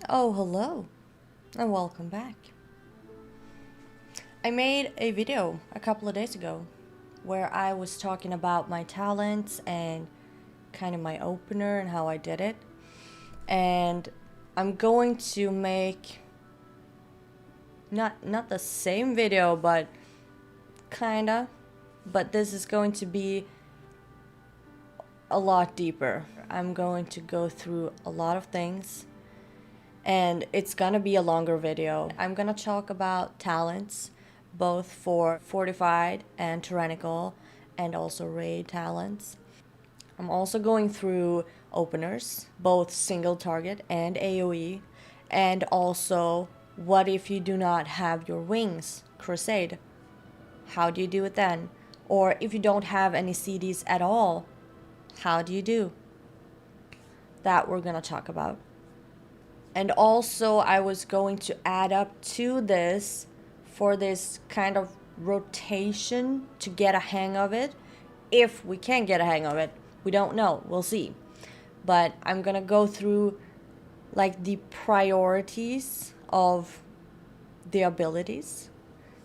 Oh, hello, and welcome back. I made a video a couple of days ago where I was talking about my talents and kind of my opener and how I did it. And I'm going to make not the same video, but kinda. But this is going to be a lot deeper. I'm going to go through a lot of things, and it's gonna be a longer video. I'm gonna talk about talents, both for fortified and tyrannical, and also raid talents. I'm also going through openers, both single target and AoE, and also what if you do not have your wings, Crusade? How do you do it then? Or if you don't have any CDs at all, how do you do? That we're gonna talk about. And also I was going to add up to this for this kind of rotation to get a hang of it. If we can get a hang of it, we don't know, we'll see. But I'm gonna go through like the priorities of the abilities.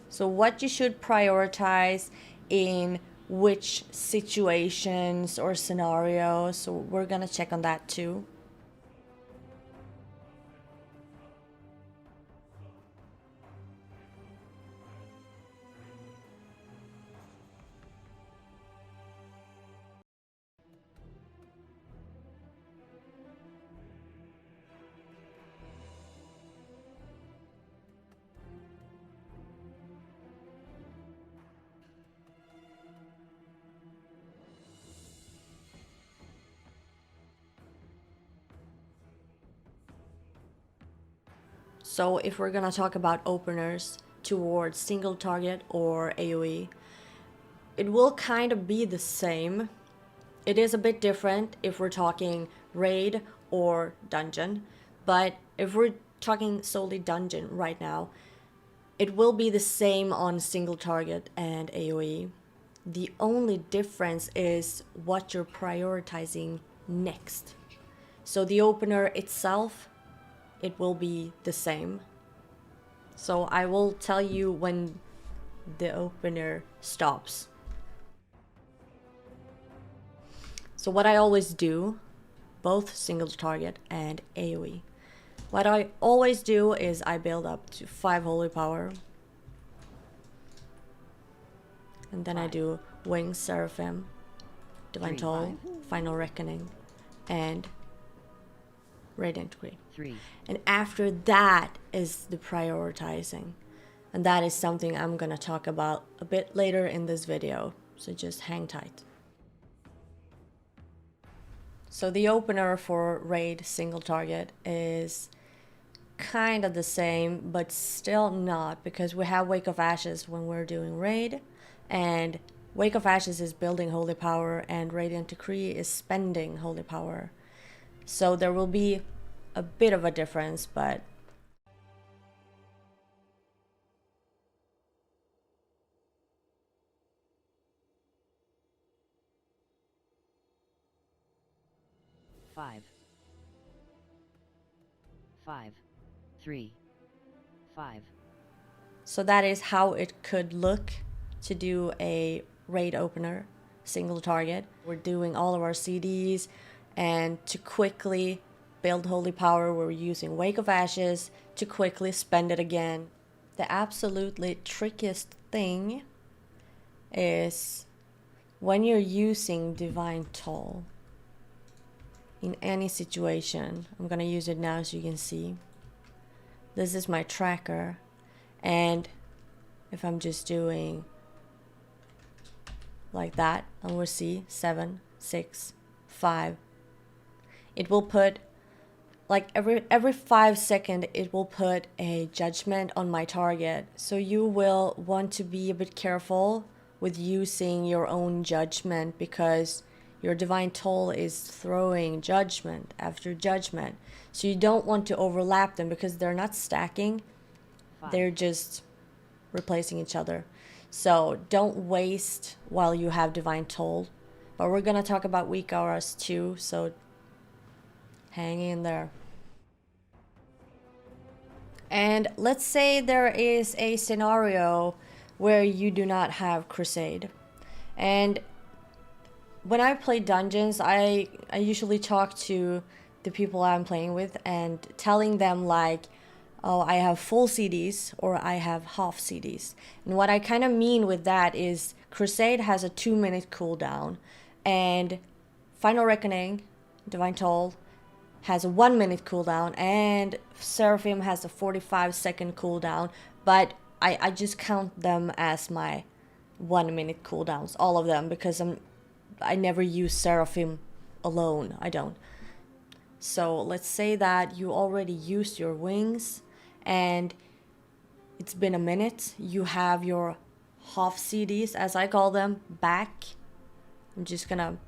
So what you should prioritize in which situations or scenarios. So we're gonna check on that too. So if we're gonna talk about openers towards single target or AoE, it will kind of be the same. It is a bit different if we're talking raid or dungeon, but if we're talking solely dungeon right now, it will be the same on single target and AoE. The only difference is what you're prioritizing next. So the opener itself, it will be the same. So I will tell you when the opener stops. So what I always do, both single target and AoE, what I always do is I build up to 5 holy power. And then I do Wings, Seraphim, Divine Toll, Final Reckoning, and Radiant Decree. 3. And after that is the prioritizing. And that is something I'm gonna talk about a bit later in this video. So just hang tight. So the opener for raid single target is kind of the same, but still not, because we have Wake of Ashes when we're doing raid, and Wake of Ashes is building holy power and Radiant Decree is spending holy power. So there will be a bit of a difference, but Five. 5. 3. 5. so that is how it could look to do a raid opener single target. We're doing all of our CDs, and to quickly build holy power we're using Wake of Ashes to quickly spend it again. The absolutely trickiest thing is when you're using Divine Toll in any situation. I'm gonna use it now so you can see. This is my tracker, and if I'm just doing like that, and we'll see 7, 6, 5. It will put like every 5 seconds it will put a judgment on my target. So you will want to be a bit careful with using your own judgment, because your Divine Toll is throwing judgment after judgment. So you don't want to overlap them, because they're not stacking. 5. They're just replacing each other. So don't waste while you have Divine Toll. But we're gonna talk about weak auras too, so hang in there. And let's say there is a scenario where you do not have Crusade. And when I play dungeons, I usually talk to the people I'm playing with and telling them like, oh, I have full CDs or I have half CDs. And what I kind of mean with that is Crusade has a 2-minute cooldown, and Final Reckoning, Divine Toll, has a 1-minute cooldown, and Seraphim has a 45-second cooldown, but I just count them as my 1-minute cooldowns, all of them, because I never use Seraphim alone. I don't. So let's say that you already used your wings and it's been a minute. You have your half CDs, as I call them, back. I'm just gonna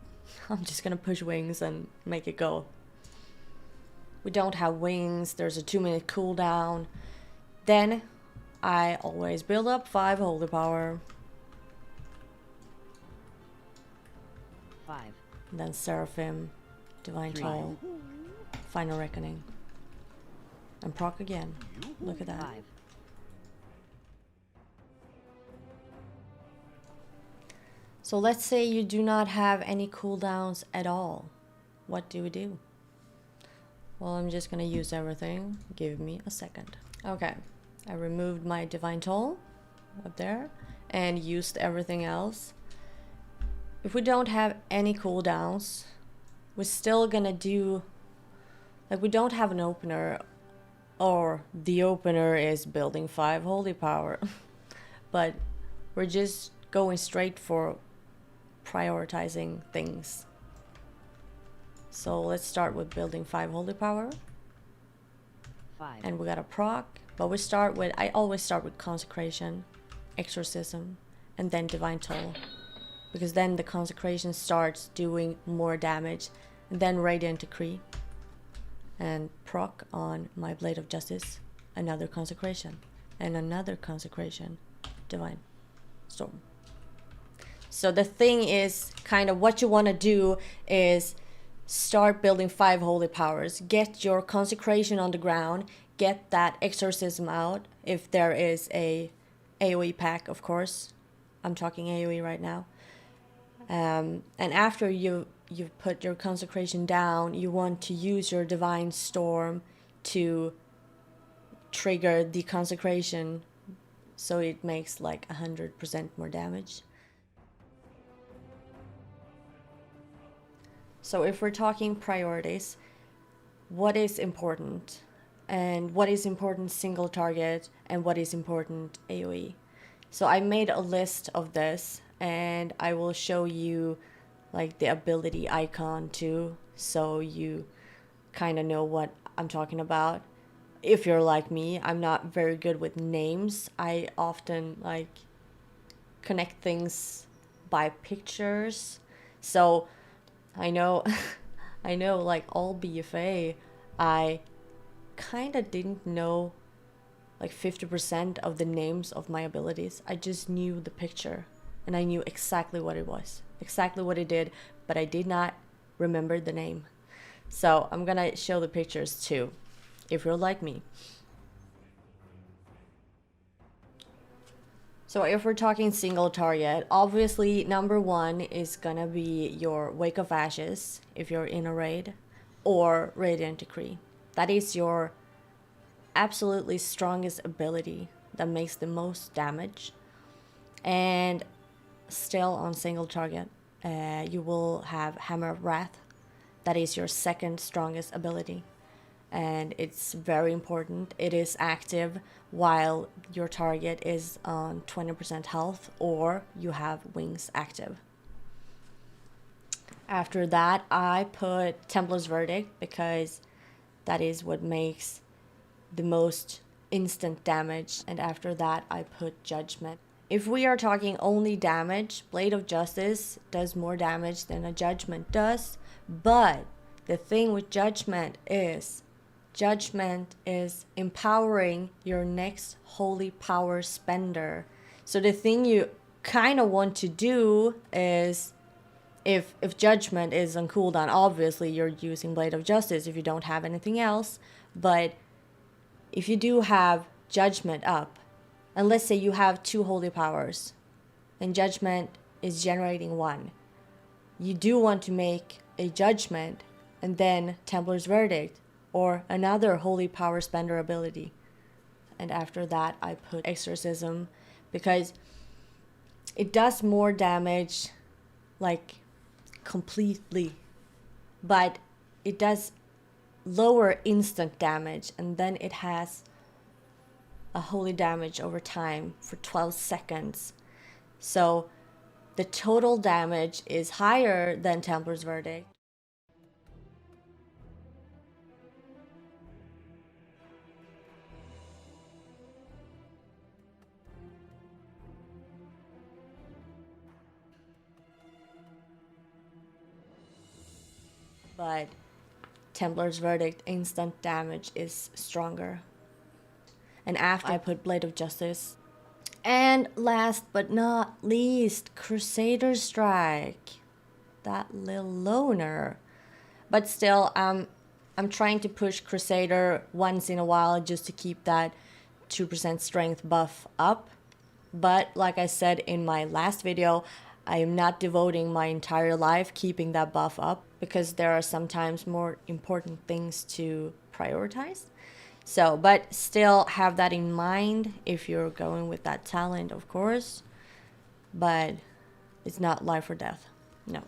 push wings and make it go. We don't have wings. There's a 2-minute cooldown. Then I always build up 5 holy power. 5. And then Seraphim, Divine 3. Toll, Final Reckoning, and proc again. Look at that. 5. So let's say you do not have any cooldowns at all. What do we do? Well, I'm just gonna use everything. Give me a second. Okay, I removed my Divine Toll up there and used everything else. If we don't have any cooldowns, we're still gonna do, like, we don't have an opener, or the opener is building 5 holy power. But we're just going straight for prioritizing things. So let's start with building 5 holy power. 5. And we got a proc, but we start with, I always start with consecration, exorcism, and then divine toll, because then the consecration starts doing more damage, and then radiant decree, and proc on my blade of justice, another consecration, and another consecration, divine storm. So the thing is, kind of what you want to do is start building 5 holy powers, get your consecration on the ground, get that exorcism out if there is a AoE pack, of course. I'm talking AoE right now. And after you've put your consecration down, you want to use your divine storm to trigger the consecration so it makes like 100% more damage. So if we're talking priorities, what is important? And what is important single target, and what is important AoE? So I made a list of this, and I will show you like the ability icon too, so you kind of know what I'm talking about. If you're like me, I'm not very good with names. I often like connect things by pictures. So I know I know, like all BFA, I kind of didn't know like 50% of the names of my abilities. I just knew the picture and I knew exactly what it was, exactly what it did, but I did not remember the name. So I'm gonna show the pictures too, if you're like me. So if we're talking single target, obviously number 1 is gonna be your Wake of Ashes if you're in a raid, or Radiant Decree. That is your absolutely strongest ability that makes the most damage. And still on single target, you will have Hammer of Wrath. That is your second strongest ability. And it's very important. It is active while your target is on 20% health, or you have wings active. After that, I put Templar's Verdict because that is what makes the most instant damage. And after that, I put Judgment. If we are talking only damage, Blade of Justice does more damage than a Judgment does. But the thing with Judgment is empowering your next holy power spender. So the thing you kind of want to do is, if Judgment is on cooldown, obviously you're using Blade of Justice if you don't have anything else. But if you do have judgment up, and let's say you have 2 holy powers, and judgment is generating 1, you do want to make a judgment and then Templar's Verdict or another holy power spender ability. And after that I put exorcism because it does more damage, like completely, but it does lower instant damage, and then it has a holy damage over time for 12 seconds. So the total damage is higher than Templar's Verdict. But Templar's Verdict instant damage is stronger. And after I put Blade of Justice. And last but not least, Crusader Strike. That little loner. But still, I'm trying to push Crusader once in a while just to keep that 2% strength buff up. But like I said in my last video, I am not devoting my entire life keeping that buff up because there are sometimes more important things to prioritize. So, but still have that in mind if you're going with that talent, of course. But it's not life or death. No.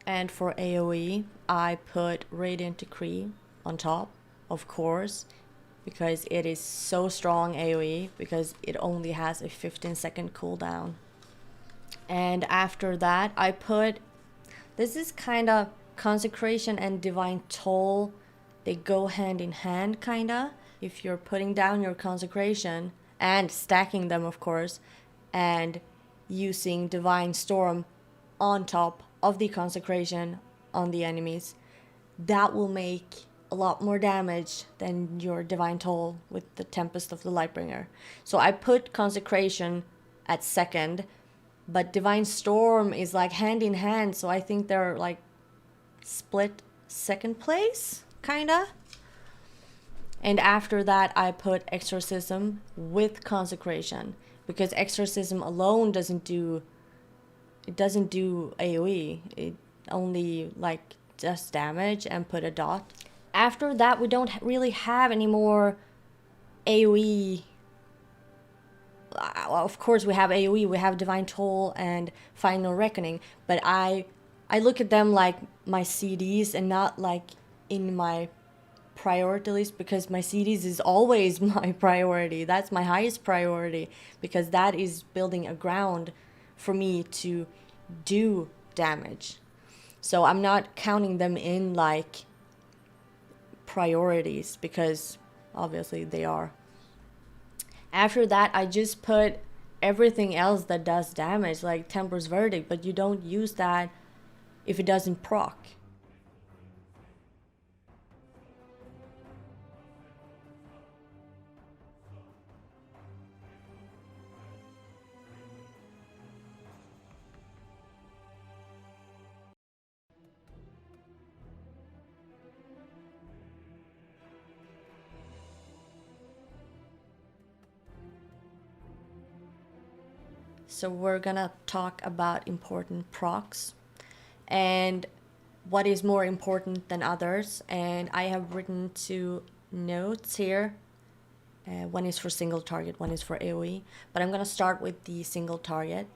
And for AoE, I put Radiant Decree on top, of course, because it is so strong AoE, because it only has a 15-second cooldown. And after that, I put, this is kind of Consecration and Divine Toll, they go hand in hand, kind of. If you're putting down your Consecration, and stacking them, of course, and using Divine Storm on top of the Consecration on the enemies, that will make a lot more damage than your Divine Toll with the Tempest of the Lightbringer. So I put Consecration at second, but Divine Storm is like hand in hand, so I think they're like split second place, kinda. And after that I put Exorcism with Consecration, because Exorcism alone doesn't do AoE, it only like does damage and put a dot. After that we don't really have any more AoE. Of course we have AoE, we have Divine Toll and Final Reckoning, but I look at them like my CDs and not like in my priority list, because my CDs is always my priority. That's my highest priority, because that is building a ground for me to do damage. So I'm not counting them in like priorities, because obviously they are. After that I just put everything else that does damage, like Templar's Verdict, but you don't use that if it doesn't proc. So we're gonna talk about important procs and what is more important than others. And I have written 2 notes here. One is for single target, one is for AoE. But I'm gonna start with the single target.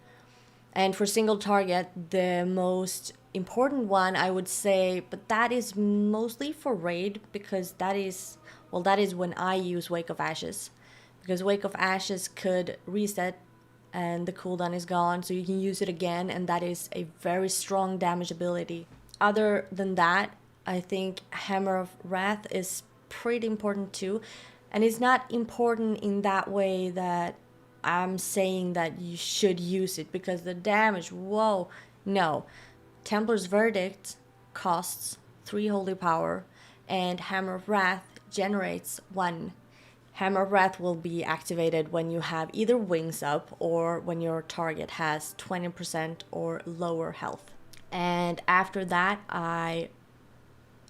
And for single target, the most important one I would say, but that is mostly for raid, because that is when I use Wake of Ashes. Because Wake of Ashes could reset and the cooldown is gone, so you can use it again, and that is a very strong damage ability. Other than that, I think Hammer of Wrath is pretty important too, and it's not important in that way that I'm saying that you should use it because the damage, whoa, no. Templar's Verdict costs 3 holy power, and Hammer of Wrath generates one. Hammer of Wrath will be activated when you have either wings up or when your target has 20% or lower health. And after that, I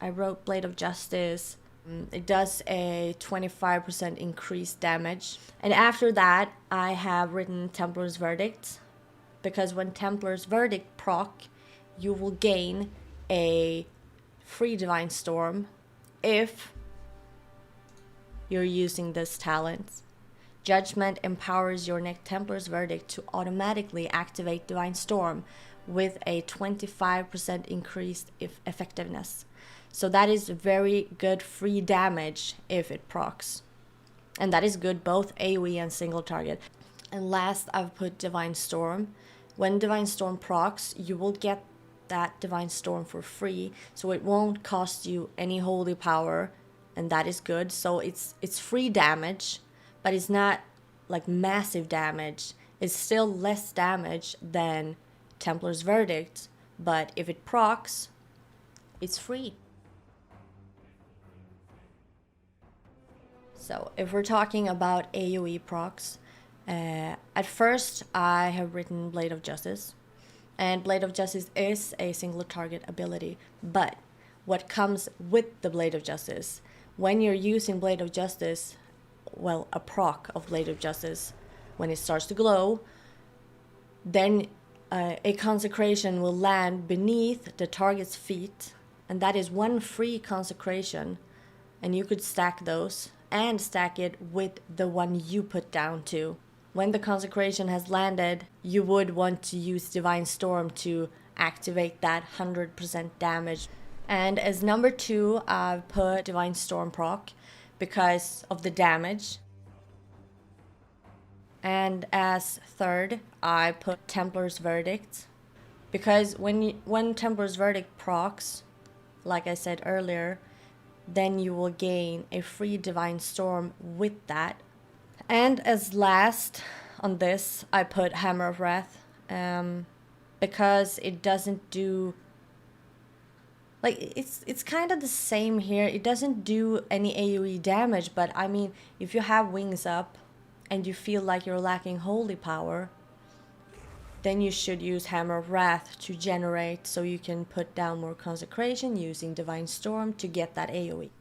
wrote Blade of Justice. It does a 25% increased damage. And after that, I have written Templar's Verdict, because when Templar's Verdict proc, you will gain a free Divine Storm if you're using this talent. Judgment empowers your next Templar's Verdict to automatically activate Divine Storm with a 25% increased effectiveness. So that is very good free damage if it procs. And that is good both AoE and single target. And last, I've put Divine Storm. When Divine Storm procs, you will get that Divine Storm for free, so it won't cost you any holy power, and that is good. So it's free damage, but it's not like massive damage. It's still less damage than Templar's Verdict, but if it procs, it's free. So if we're talking about AoE procs, at first I have written Blade of Justice, and Blade of Justice is a single target ability, but what comes with the Blade of Justice, when you're using Blade of Justice, well, a proc of Blade of Justice, when it starts to glow, then a consecration will land beneath the target's feet, and that is one free consecration, and you could stack those and stack it with the one you put down too. When the consecration has landed, you would want to use Divine Storm to activate that 100% damage. And as number 2, I've put Divine Storm proc because of the damage. And as third, I put Templar's Verdict, because when Templar's Verdict procs, like I said earlier, then you will gain a free Divine Storm with that. And as last on this, I put Hammer of Wrath, because it doesn't do, like, it's kind of the same here. It doesn't do any AoE damage, but I mean, if you have wings up and you feel like you're lacking holy power, then you should use Hammer of Wrath to generate, so you can put down more consecration using Divine Storm to get that AoE.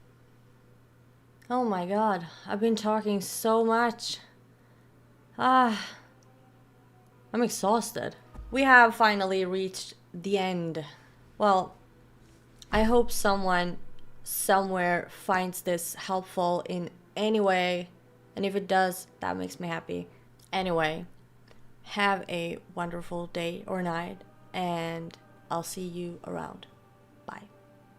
Oh my god, I've been talking so much. I'm exhausted. We have finally reached the end. Well, I hope someone somewhere finds this helpful in any way, and if it does, that makes me happy. Anyway, have a wonderful day or night, and I'll see you around. Bye.